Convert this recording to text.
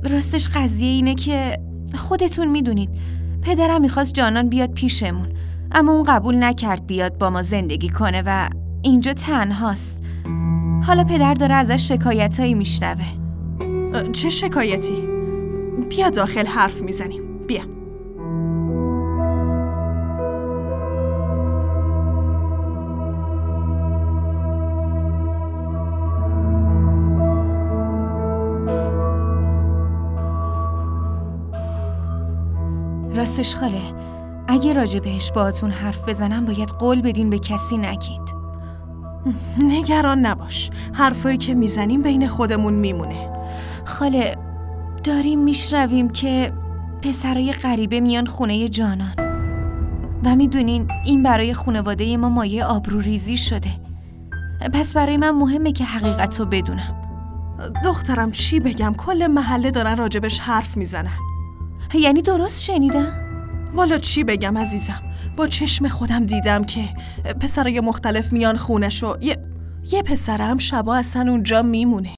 راستش قضیه اینه که خودتون میدونید پدرم میخواست جانان بیاد پیشمون، اما اون قبول نکرد بیاد با ما زندگی کنه و اینجا تنهاست. حالا پدر داره ازش شکایتایی میشنوه. چه شکایتی؟ بیا داخل حرف میزنیم. بیا. راستش خاله، اگه راجع بهش باهاتون حرف بزنم باید قول بدین به کسی نگید. نگران نباش، حرفایی که میزنیم بین خودمون میمونه. خاله، داریم میشنویم که پسرای غریبه میان خونه جانان و میدونین این برای خانواده ما مایه آبروریزی شده. پس برای من مهمه که حقیقت رو بدونم. دخترم چی بگم؟ کل محله دارن راجبش حرف میزنن. یعنی درست شنیدم؟ والا چی بگم عزیزم، با چشم خودم دیدم که پسرای مختلف میان خونش و یه پسرم شبا اصلا اونجا میمونه.